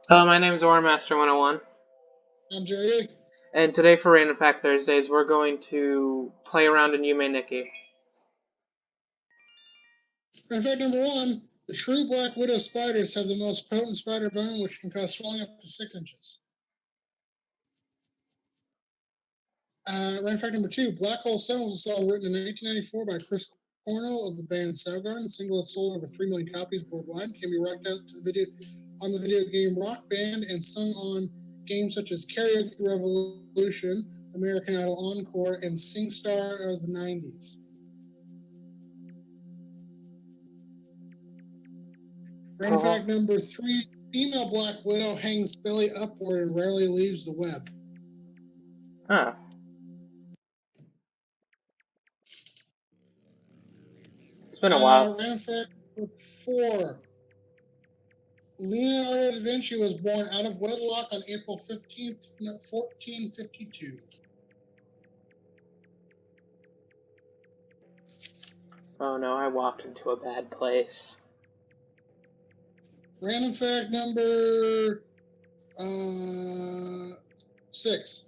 Hello, my name is Master 101, I'm Jerry. and today for Random Pack Thursdays, we're going to play around in Yumi Nikki. Fact number one, the true black widow spiders have the most potent spider venom, which can cause swelling up to 6 inches. Fact number two, Black Hole Sun was a song written in 1994 by Chris Cornell of the band Soundgarden. The single had sold over 3 million copies worldwide, can be rocked out to the video on the video game Rock Band and sung on games such as Karaoke Revolution, American Idol Encore, and SingStar of the 90s. Random fact number three, female Black Widow hangs belly upward and rarely leaves the web. Huh. It's been a while. Random fact number four, Leonardo da Vinci was born out of wedlock on April 15th, 1452. Oh no, I walked into a bad place. Random fact number 6.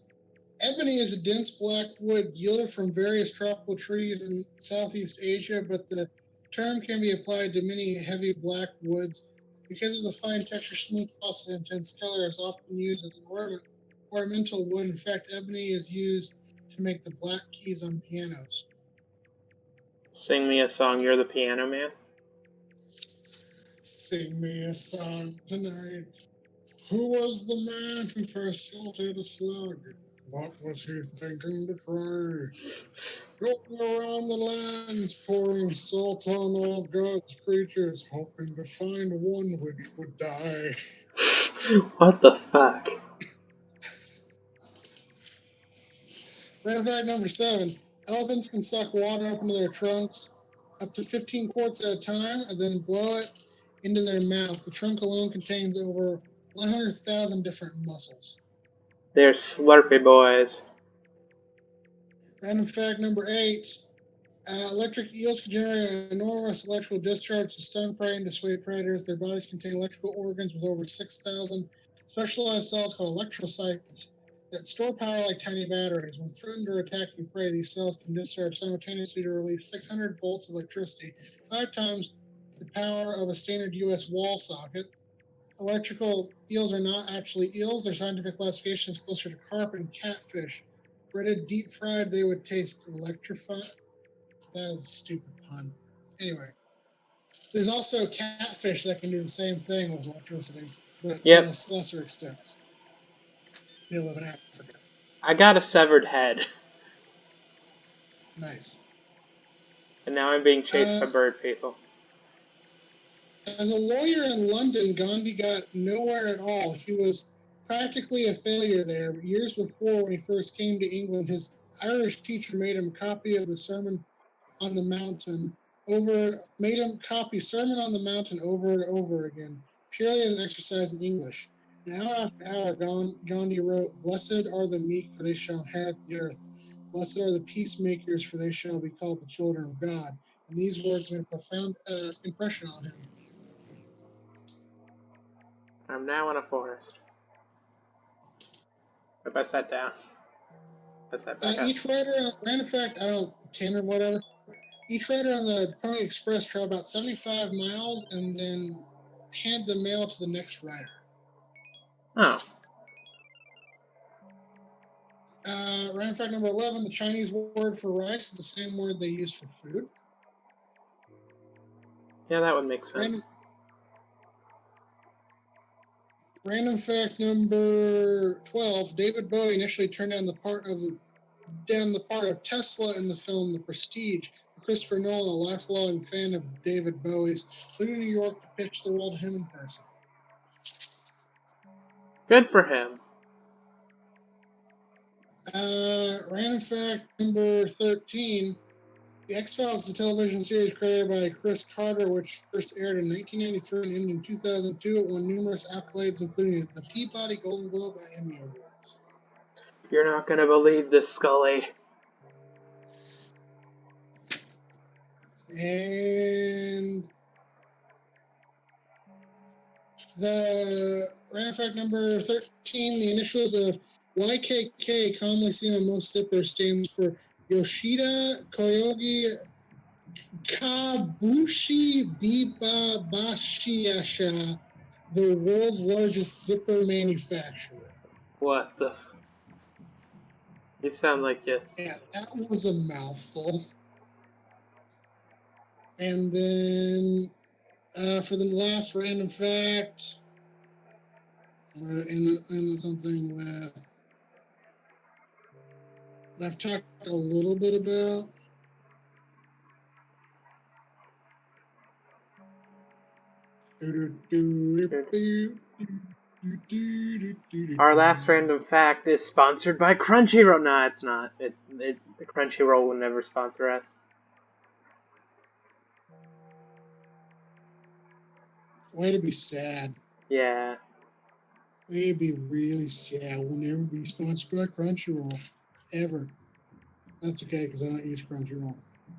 Ebony is a dense black wood yielded from various tropical trees in Southeast Asia, but the term can be applied to many heavy black woods. Because of the fine texture, smooth gloss, and intense color, is often used as an ornamental wood. In fact, ebony is used to make the black keys on pianos. Sing me a song, you're the piano man. Sing me a song tonight. Who was the man who first salted a slug? What was he thinking to try? Going around the lands, pouring salt on all God's creatures, hoping to find one which would die. What the fuck? Random fact number 7. Elephants can suck water up into their trunks up to 15 quarts at a time and then blow it into their mouth. The trunk alone contains over 100,000 different muscles. They're slurpy boys. Random fact number 8. Electric eels can generate an enormous electrical discharge to stun prey and dissuade predators. Their bodies contain electrical organs with over 6,000 specialized cells called electrocytes that store power like tiny batteries. When threatened or attacking prey, these cells can discharge simultaneously to release 600 volts of electricity, 5 times the power of a standard U.S. wall socket. Electrical eels are not actually eels. Their scientific classification is closer to carp and catfish. Breaded, deep fried, they would taste electrified. That is a stupid pun. Anyway, there's also catfish that can do the same thing with electricity, but to a lesser extent. They live in Africa. I got a severed head. Nice. And now I'm being chased by bird people. As a lawyer in London, Gandhi got nowhere at all. He was practically a failure there. Years before, when he first came to England, his Irish teacher made him a copy of the Sermon on the Mountain made him copy Sermon on the Mountain over and over again, purely as an exercise in English. And hour after hour, Gandhi wrote, "Blessed are the meek, for they shall inherit the earth. Blessed are the peacemakers, for they shall be called the children of God." And these words made a profound impression on him. I'm now in a forest. If I sat down. Each rider, random fact, 10 or whatever, each rider on the Pony Express traveled about 75 miles and then hand the mail to the next rider. Oh. Random fact number 11, the Chinese word for rice is the same word they use for food. Yeah, that would make sense. Random fact number 12, David Bowie initially turned down the part of Tesla in the film The Prestige. Christopher Nolan, a lifelong fan of David Bowie's, flew to New York to pitch the role to him in person. Good for him. Random fact number 13, The X-Files is a television series created by Chris Carter, which first aired in 1993 and ended in 2002. It won numerous accolades, including the Peabody, Golden Globe, and Emmy Awards. You're not gonna believe this, Scully. And The random fact number 13, the initials of YKK, commonly seen on most zippers, stands for Yoshida Koyogi Kabushi Biba Bashiasha, the world's largest zipper manufacturer. What the? You sound like yes. Yeah, that was a mouthful. And then for the last random fact, and something with I've talked a little bit about. Our last random fact is sponsored by Crunchyroll. No, it's not. Crunchyroll will never sponsor us. Way to be sad. Yeah. Way to be really sad. We'll never be sponsored by Crunchyroll. Ever. That's okay, because I don't use Crunchyroll.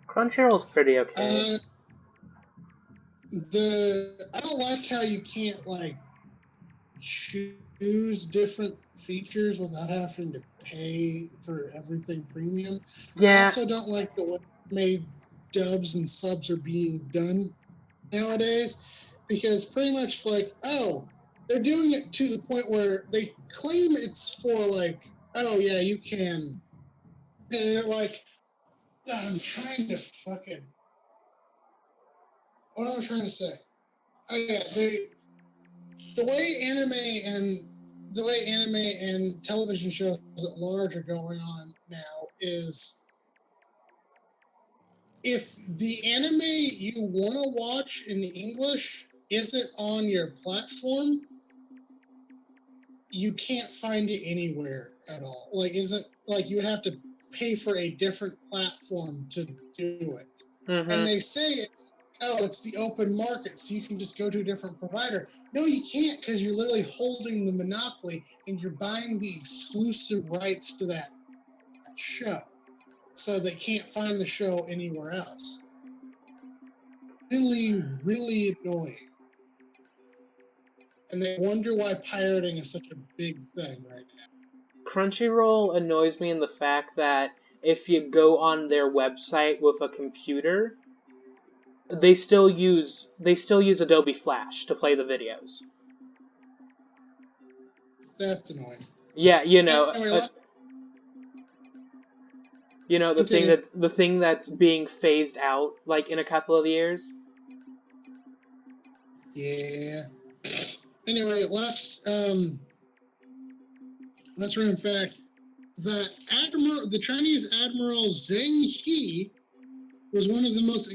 Crunchyroll's pretty okay. I don't like how you can't, like, choose different features without having to pay for everything premium. Yeah. I also don't like the way dubs and subs are being done nowadays, because pretty much like, oh, they're doing it to the point where they claim it's for like, oh yeah, you can, and they're like, I'm trying to fucking, what am I trying to say? Oh yeah, the way anime and television shows at large are going on now is, if the anime you want to watch in English isn't on your platform, you can't find it anywhere at all. Like, you would have to pay for a different platform to do it. Mm-hmm. And they say it's the open market, so you can just go to a different provider. No, you can't, because you're literally holding the monopoly and you're buying the exclusive rights to that show. So they can't find the show anywhere else. Really, really annoying. And they wonder why pirating is such a big thing right now. Crunchyroll annoys me in the fact that if you go on their website with a computer, they still use Adobe Flash to play the videos. That's annoying. Yeah, you know, Anyway, the thing that's being phased out like in a couple of years. Yeah. Anyway, let's run fact. The Chinese Admiral Zheng He was one of the most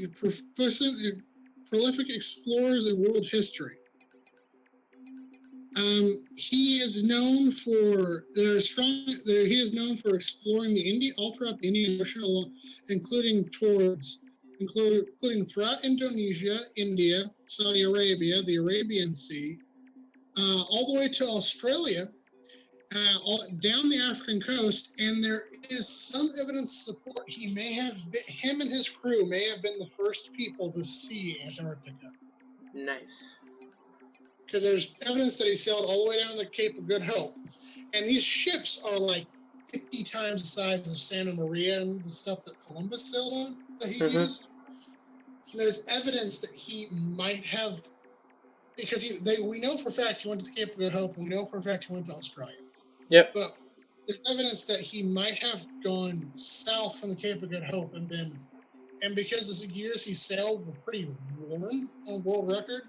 prolific explorers in world history. He is known for exploring all throughout the Indian Ocean, including throughout Indonesia, India, Saudi Arabia, the Arabian Sea, all the way to Australia, down the African coast, and there is some evidence to support him and his crew may have been the first people to see Antarctica. Nice. Because there's evidence that he sailed all the way down the Cape of Good Hope. And these ships are like 50 times the size of Santa Maria and the stuff that Columbus sailed on that he used. And there's evidence that he might have, because we know for a fact he went to the Cape of Good Hope, and we know for a fact he went to Australia. Yep. But there's evidence that he might have gone south from the Cape of Good Hope and because the years he sailed were pretty warm on world record,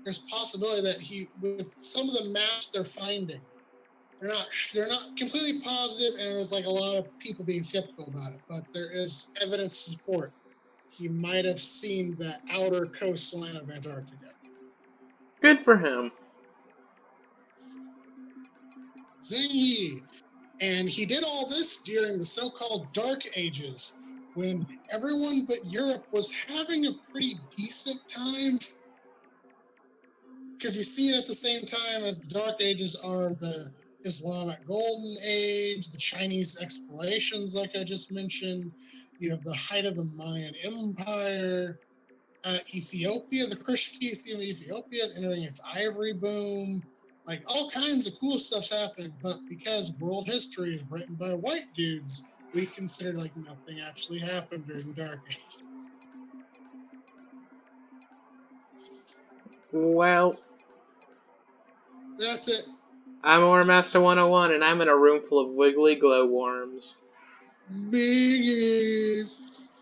there's a possibility that with some of the maps they're finding, they're not completely positive, and there's like a lot of people being skeptical about it, but there is evidence to support he might have seen the outer coastline of Antarctica. Good for him. Zheng He. And he did all this during the so-called Dark Ages, when everyone but Europe was having a pretty decent time. Because you see it at the same time as the Dark Ages are the Islamic Golden Age, the Chinese explorations, like I just mentioned, the height of the Mayan Empire. Ethiopia, the Krishki in Ethiopia is entering its ivory boom. Like all kinds of cool stuff's happening, but because world history is written by white dudes, we consider like nothing actually happened during the Dark Ages. Well, That's it. I'm Ore Master 101, and I'm in a room full of wiggly glowworms. Biggies.